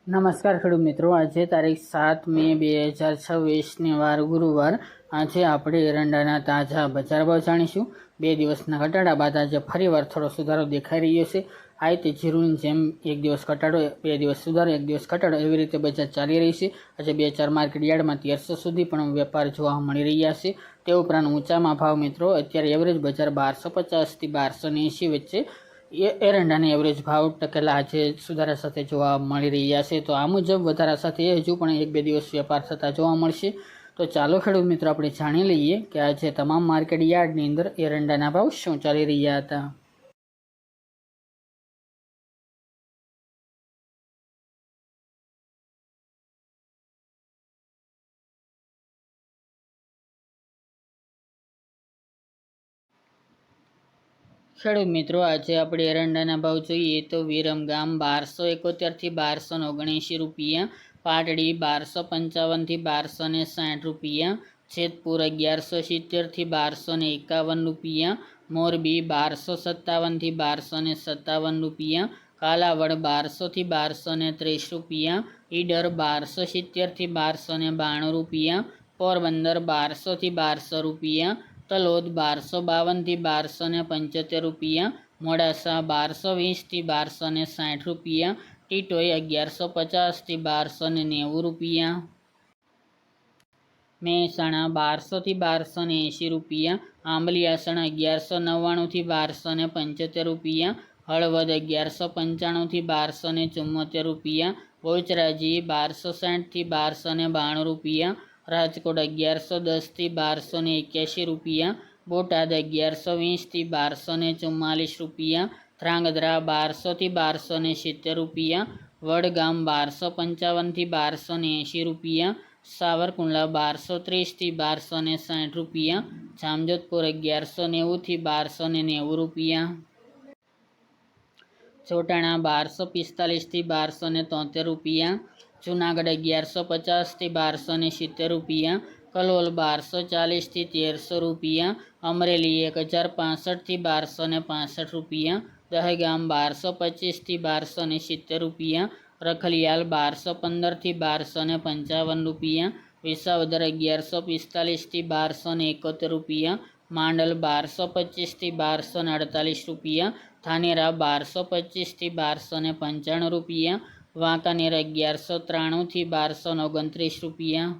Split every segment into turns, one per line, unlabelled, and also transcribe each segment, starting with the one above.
નમસ્કાર ખેડૂત મિત્રો, આજે તારીખ 7 મે 2026 વાર ગુરુવાર. આજે આપણે એરંડાના તાજા બજાર ભાવ જાણીશું. 2 દિવસના ઘટાડા બાદ આજે ફરીવાર થોડો સુધારો દેખાઈ રહ્યો છે. આ રીતે જીરુની જેમ એક દિવસ ઘટાડો, 2 દિવસ સુધારો, 1 દિવસ ઘટાડો, એવી રીતે બજાર ચાલી રહી છે. આજે 2-4 માર્કેટ યાર્ડમાં 1300 સુધી પણ વેપાર જોવા મળી રહ્યા છે. તે ઉપરાંત ઊંચામાં ભાવ મિત્રો અત્યારે એવરેજ બજાર 1250 થી 1280 વચ્ચે એરંડાના એવરેજ ભાવ ટકેલા આજે સુધારા સાથે જોવા મળી રહ્યા છે. તો આ મુજબ વધારા સાથે હજુ પણ 1-2 દિવસ વેપાર થતા જોવા મળશે. તો ચાલો ખેડૂત મિત્રો આપણે જાણી લઈએ કે આજે તમામ માર્કેટ યાર્ડની અંદર એરંડાના ભાવ શું ચાલી રહ્યા હતા. ખેડૂત મિત્રો, આજે આપણે એરંડાના ભાવ જોઈએ તો વિરમગામ 1271 થી 1279 રૂપિયા, પાટડી 1255 થી 1260 રૂપિયા, જેતપુર 1170 થી 1251 રૂપિયા, મોરબી 1257 થી 1257 રૂપિયા, કાલાવડ 1200 થી 1230 રૂપિયા, ઈડર 1270 થી 1292 રૂપિયા, પોરબંદર 1200 થી 1200 રૂપિયા, તલોદ 1252 થી 1275 રૂપિયા, મોડાસા 1220 થી 1260 રૂપિયા, ટીટોઈ 1150 થી 1290 રૂપિયા, મહેસાણા 1200 થી 1280 રૂપિયા, આંબલિયાસણ 1199 થી 1275 રૂપિયા, હળવદ 1195 થી 1274 રૂપિયા, બહુચરાજી 1260 થી 1292 રૂપિયા, રાજકોટ 1110 થી 1281 રૂપિયા, બોટાદ 1120 થી 1244 રૂપિયા, ધ્રાંગધ્રા 1200 થી 1270 રૂપિયા, વડગામ 1255 થી 1280 રૂપિયા, સાવરકુંડલા 1230 થી 1260 રૂપિયા, જામજોધપુર 1190 થી 1290 રૂપિયા, ચોટાણા 1245 થી 1273 રૂપિયા, જુનાગઢ 1150 થી 1270 રૂપિયા, કલોલ 1240 થી 1300 રૂપિયા, અમરેલી 1065 થી 1265 રૂપિયા, દહેગામ 1225 થી 1270 રૂપિયા, રખલિયાલ 1215 થી 1255 રૂપિયા, વિસાવદર 1145 થી 1271 રૂપિયા, માંડલ 1225 થી 1248 રૂપિયા, ધાનેરા 1225 થી 1295 રૂપિયા, વાંકાનેર 1193 થી 1229 રૂપિયા,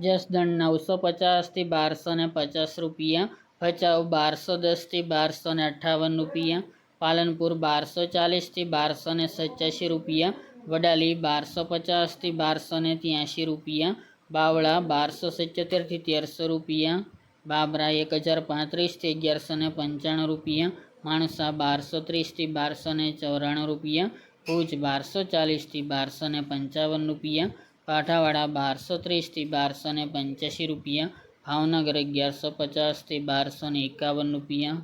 જસદણ 950 થી 1250 રૂપિયા, ભચાઉ 1210 થી 1258 રૂપિયા, પાલનપુર 1240 થી 1287 રૂપિયા, વડાલી 1250 થી 1283 રૂપિયા, બાવળા 1277 થી 1300 રૂપિયા, બાબરા 1035 થી 1195 રૂપિયા, માણસા 1230 થી 1294 રૂપિયા, ભુજ 1240 થી 1255 રૂપિયા, કાંઠાવાડા 1230 થી 1285 રૂપિયા, ભાવનગર 1150 થી 1251 રૂપિયા,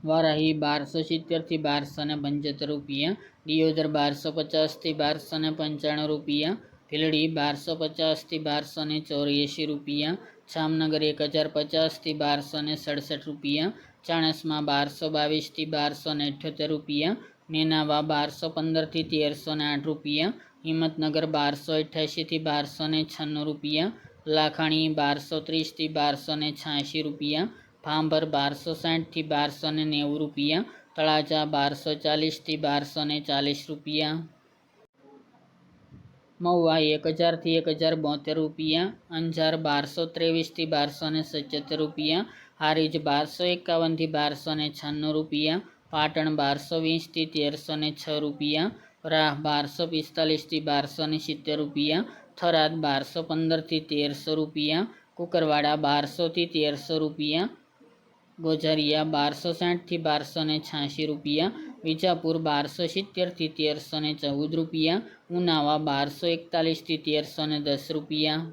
વારાહી 1270 થી 1275 રૂપિયા, દિયોદર 1250 થી 1295 રૂપિયા, ભીલડી 1250 થી 1284 રૂપિયા, જામનગર 1050 થી 1267 રૂપિયા, ચાણસ્મા 1222 થી 1278 રૂપિયા, નેનાવા 1215 થી 1308 રૂપિયા, હિંમતનગર 1288 થી 1296 રૂપિયા, લાખાણી 1230 થી 1286 રૂપિયા, ભાંભર 1260 થી 1290 રૂપિયા, તળાજા 1240 થી 1240 રૂપિયા, મહુવા 1000 થી 1072 રૂપિયા, અંજાર 1223 થી 1277 રૂપિયા, હારીજ 1251 થી 1296 રૂપિયા, પાટણ 1220 થી 1306 રૂપિયા, રાહ 1245 થી 1270 રૂપિયા, થરાદ 1215 થી 1300 રૂપિયા, કુકરવાડા 1200 થી 1300 રૂપિયા, ગોઝારિયા 1260 થી 1286 રૂપિયા, વિજાપુર 1270 થી 1314 રૂપિયા, ઉનાવા 1241 થી 1310 રૂપિયા,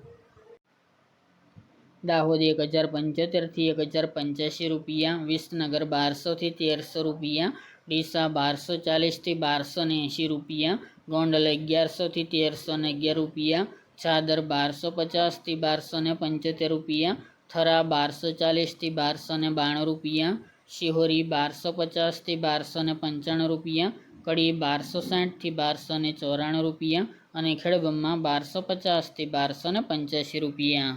દાહોદ 1075 થી 1085 રૂપિયા, વિસનગર 1200 થી 1300 રૂપિયા, ડીસા 1240 થી 1280 રૂપિયા, ગોંડલ 1100 થી 1311 રૂપિયા, ચાદર 1250 થી 1275 રૂપિયા, થરા 1240 થી 1292 રૂપિયા, શિહોરી 1250 થી 1295 રૂપિયા, કડી 1260થી 1294 રૂપિયા અને ખેડબ્રહ્મા 1250થી 1285 રૂપિયા।